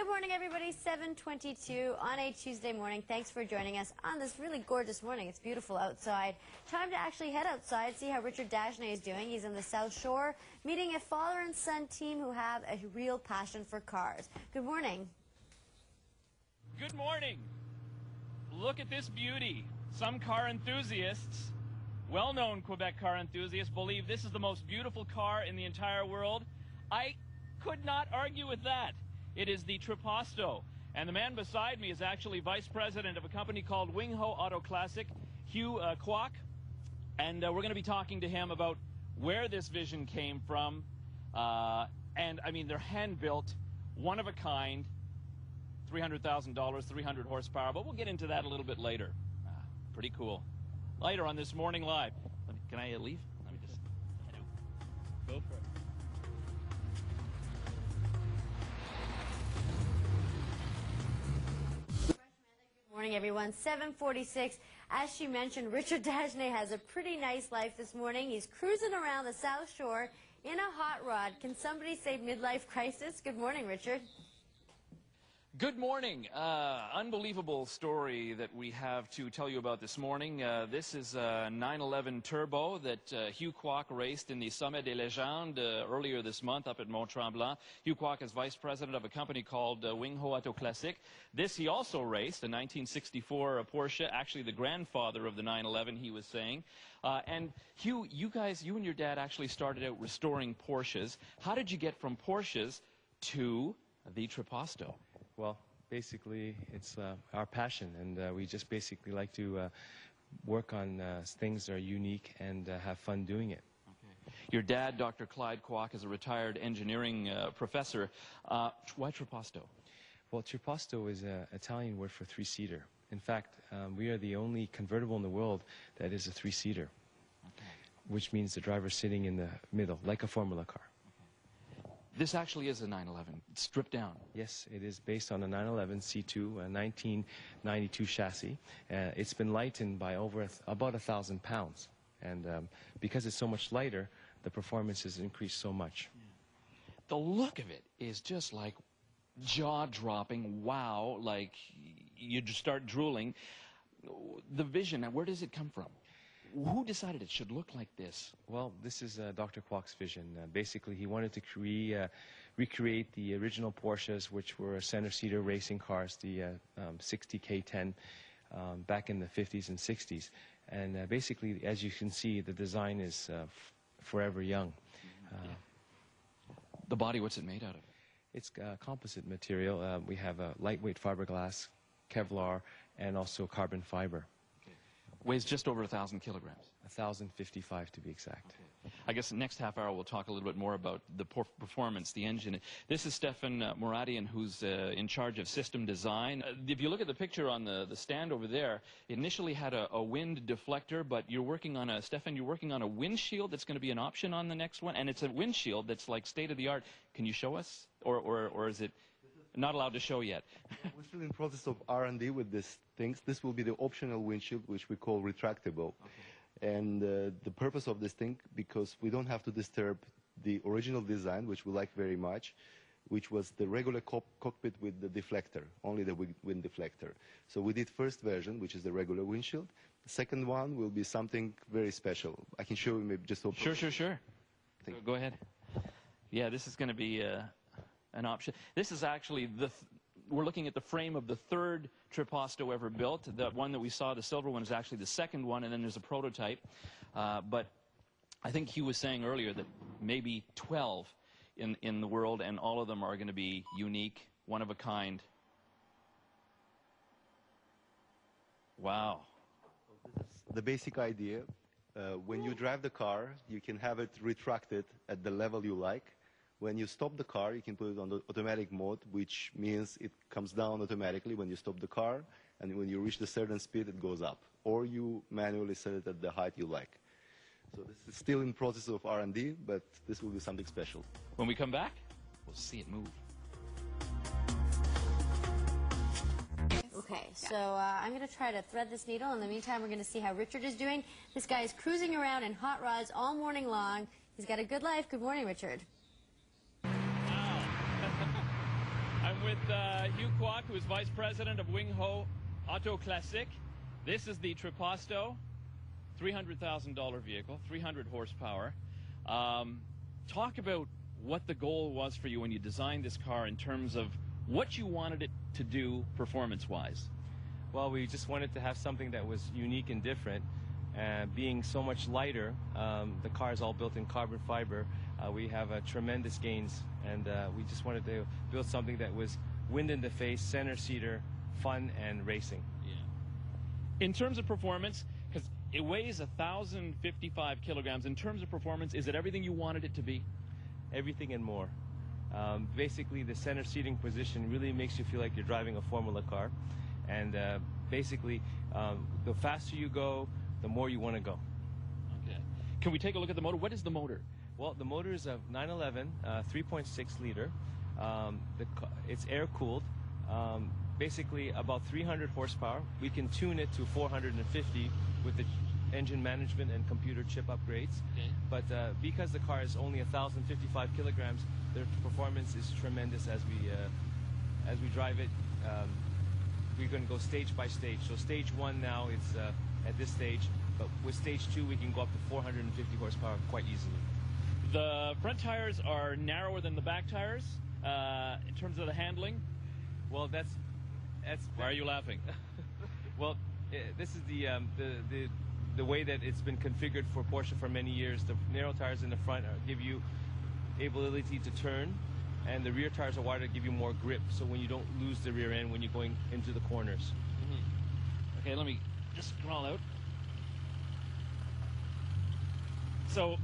Good morning, everybody. 7:22 on a Tuesday morning. Thanks for joining us on this really gorgeous morning. It's beautiful outside. Time to actually head outside, see how Richard Dagenais is doing. He's in the South Shore, meeting a father and son team who have a real passion for cars. Good morning. Good morning. Look at this beauty. Some car enthusiasts, well-known Quebec car enthusiasts, believe this is the most beautiful car in the entire world. I could not argue with that. It is the Triposto, and the man beside me is actually vice president of a company called Wing Ho Auto Classic, Hugh Kwok, and we're going to be talking to him about where this vision came from. And I mean, they're hand-built, one of a kind, $300,000, 300 horsepower, but we'll get into that a little bit later. Pretty cool. Later on this morning live. Can I leave? Let me just go for it. Morning, everyone. 7:46. As she mentioned, Richard Dagenais has a pretty nice life this morning. He's cruising around the South Shore in a hot rod. Can somebody say midlife crisis? Good morning, Richard. Good morning. Unbelievable story that we have to tell you about this morning. This is a 911 Turbo that Hugh Kwok raced in the Sommet des Légendes earlier this month up at Mont-Tremblant. Hugh Kwok is vice president of a company called Wing Ho Auto Classic. This he also raced, a 1964 Porsche, actually the grandfather of the 911, he was saying. And Hugh, you and your dad actually started out restoring Porsches. How did you get from Porsches to the Triposto? Well, basically, it's our passion, and we just basically like to work on things that are unique and have fun doing it. Okay. Your dad, Dr. Clyde Kwok, is a retired engineering professor. Why Triposto? Well, Triposto is an Italian word for three-seater. In fact, we are the only convertible in the world that is a three-seater, okay, which means the driver sitting in the middle, like a Formula car. This actually is a 911, stripped down. Yes, it is based on a 911 C2, a 1992 chassis. It's been lightened by about 1,000 pounds. And because it's so much lighter, the performance has increased so much. Yeah. The look of it is just like jaw-dropping, wow, like you just start drooling. The vision, where does it come from? Who decided it should look like this? Well, this is Dr. Kwok's vision. Basically, he wanted to recreate the original Porsches, which were center-seater racing cars, the 60K10, back in the 50s and 60s. And basically, as you can see, the design is forever young. The body, what's it made out of? It's composite material. We have a lightweight fiberglass, Kevlar, and also carbon fiber. Weighs just over 1,000 kilograms. 1,055 to be exact. Okay. I guess the next half hour we'll talk a little bit more about the performance, the engine. This is Stefan Moradian, who's in charge of system design. If you look at the picture on the stand over there, it initially had a wind deflector, but you're working on Stefan, you're working on a windshield that's going to be an option on the next one, and it's a windshield that's like state-of-the-art. Can you show us, or is it not allowed to show yet? We're still in process of R&D with these things. This will be the optional windshield, which we call retractable. Okay. And the purpose of this thing, because we don't have to disturb the original design, which we like very much, which was the regular cockpit with the deflector, only the wind deflector. So we did first version, which is the regular windshield. The second one will be something very special. I can show you maybe just open. Sure. Go ahead. Yeah, this is going to be an option. This is actually we're looking at the frame of the third Triposto ever built. The one that we saw, the silver one, is actually the second one, and then there's a prototype. But I think Hugh was saying earlier that maybe 12 in the world, and all of them are going to be unique, one of a kind. Wow. The basic idea, when you drive the car, you can have it retracted at the level you like. When you stop the car, you can put it on the automatic mode, which means it comes down automatically when you stop the car, and when you reach the certain speed, it goes up. Or you manually set it at the height you like. So this is still in process of R&D, but this will be something special. When we come back, we'll see it move. Okay, so I'm going to try to thread this needle. In the meantime, we're going to see how Richard is doing. This guy is cruising around in hot rods all morning long. He's got a good life. Good morning, Richard. I'm with with Hugh Kwok, who is Vice President of Wing Ho Auto Classic. This is the Triposto, $300,000 vehicle, 300 horsepower. Talk about what the goal was for you when you designed this car in terms of what you wanted it to do performance-wise. Well, we just wanted to have something that was unique and different. Being so much lighter, the car is all built in carbon fiber. We have tremendous gains, and we just wanted to build something that was wind in the face, center seater, fun, and racing. Yeah. In terms of performance, because it weighs 1,055 kilograms, in terms of performance, is it everything you wanted it to be? Everything and more. Basically, the center seating position really makes you feel like you're driving a Formula car. And basically, the faster you go, the more you want to go. Okay. Can we take a look at the motor? What is the motor? Well, the motor is a 911, 3.6 liter. It's air-cooled. Basically, about 300 horsepower. We can tune it to 450 with the engine management and computer chip upgrades. Okay. But because the car is only 1,055 kilograms, the performance is tremendous as we drive it. We're going to go stage by stage. So stage 1 now, it's at this stage. But with stage 2, we can go up to 450 horsepower quite easily. The front tires are narrower than the back tires in terms of the handling. Well, that's. Why are you laughing? Well, this is the way that it's been configured for Porsche for many years. The narrow tires in the front give you ability to turn, and the rear tires are wider to give you more grip, so when you don't lose the rear end when you're going into the corners. Mm-hmm. Okay, let me just crawl out. So,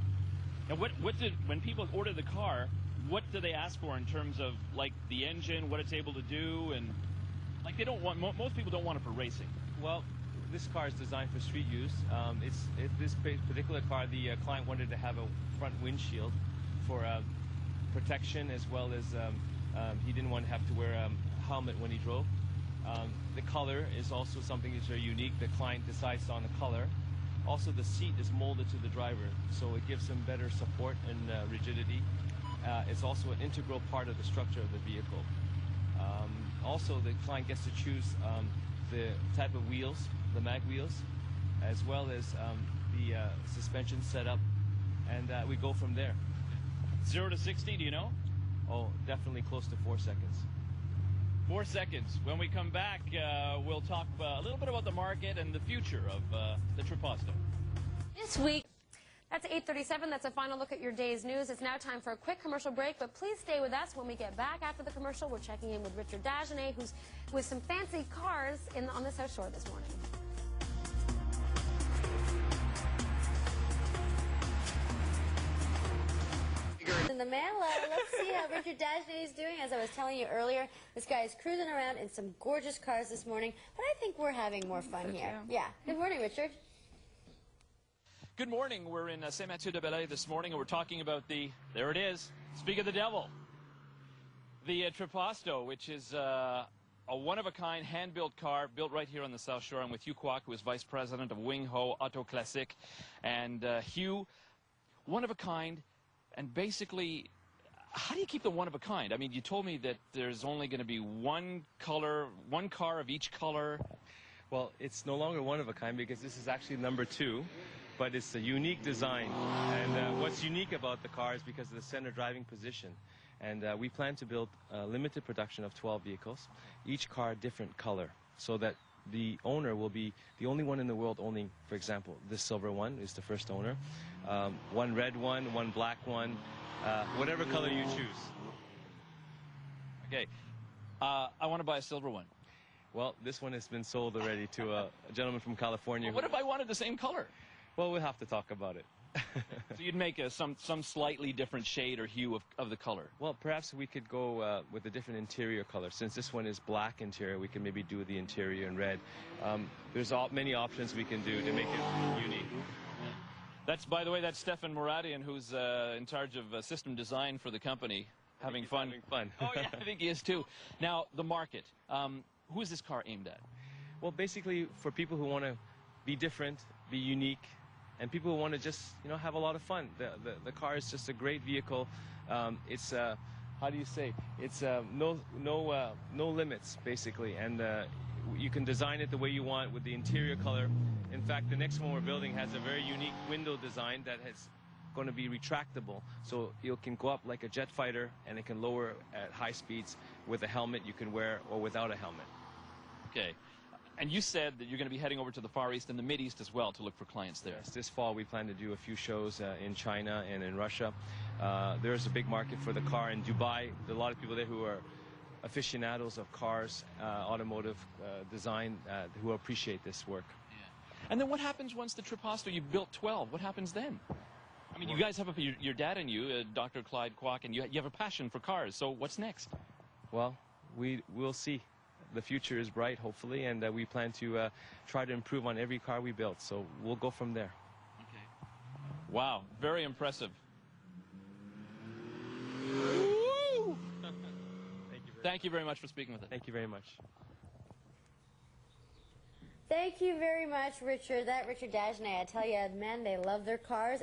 now when people order the car, what do they ask for in terms of like the engine, what it's able to do, and like they don't want most people don't want it for racing. Well, this car is designed for street use. This particular car, the client wanted to have a front windshield for protection, as well as he didn't want to have to wear a helmet when he drove. The color is also something that's very unique. The client decides on the color. Also, the seat is molded to the driver, so it gives him better support and rigidity. It's also an integral part of the structure of the vehicle. Also, the client gets to choose the type of wheels, the mag wheels, as well as the suspension setup, and we go from there. 0 to 60, do you know? Oh, definitely close to 4 seconds. 4 seconds. When we come back, we'll talk a little bit about the market and the future of the Triposto. This week, that's 8:37. That's a final look at your day's news. It's now time for a quick commercial break, but please stay with us. When we get back after the commercial, we're checking in with Richard Dagenais, who's with some fancy cars on the South Shore this morning. In the mail, let's see how Richard Dagenais is doing. As I was telling you earlier, this guy is cruising around in some gorgeous cars this morning, but I think we're having more fun here. Yeah. Good morning, Richard. Good morning. We're in Saint-Mathieu-de-Belleuil this morning, and we're talking about there it is, speak of the devil, the Triposto, which is a one-of-a-kind hand-built car built right here on the South Shore. I'm with Hugh Kwok, who is Vice President of Wing Ho Auto Classic. And Hugh, one-of-a-kind, and basically, how do you keep the one-of-a-kind? I mean, you told me that there's only going to be one car of each color. Well, it's no longer one-of-a-kind because this is actually number 2. But it's a unique design, and what's unique about the car is because of the center driving position. And we plan to build a limited production of 12 vehicles, each car different color, so that the owner will be the only one in the world owning, for example, this silver one is the first owner, one red one black one, whatever color you choose. Okay, I want to buy a silver one. Well, this one has been sold already to a gentleman from California. Well, what if I wanted the same color? Well, we'll have to talk about it. So you'd make some slightly different shade or hue of the color? Well, perhaps we could go with a different interior color. Since this one is black interior, we can maybe do the interior in red. There's many options we can do to make it unique. That's, by the way, that's Stefan Moradian, who's in charge of system design for the company, having fun. Having fun. Oh, yeah, I think he is too. Now, the market. Who is this car aimed at? Well, basically, for people who want to be different, be unique, and people who want to just, have a lot of fun. The car is just a great vehicle. It's how do you say? It's no limits basically, and you can design it the way you want with the interior color. In fact, the next one we're building has a very unique window design that is going to be retractable, so it can go up like a jet fighter, and it can lower at high speeds with a helmet you can wear or without a helmet. Okay. And you said that you're going to be heading over to the Far East and the Mid East as well to look for clients there. Yes, this fall we plan to do a few shows in China and in Russia. There's a big market for the car in Dubai. There are a lot of people there who are aficionados of cars, automotive design, who appreciate this work. Yeah. And then what happens once the Triposto, you've built 12, what happens then? I mean, you guys have your dad and you, Dr. Clyde Kwok, and you have a passion for cars, so what's next? Well, we'll see. The future is bright, hopefully, and we plan to try to improve on every car we build, so we'll go from there. Okay. Wow, very impressive. Thank you very much for speaking with us. Thank you very much. Thank you very much, Richard. That Richard Dagenais, I tell you, men, they love their cars.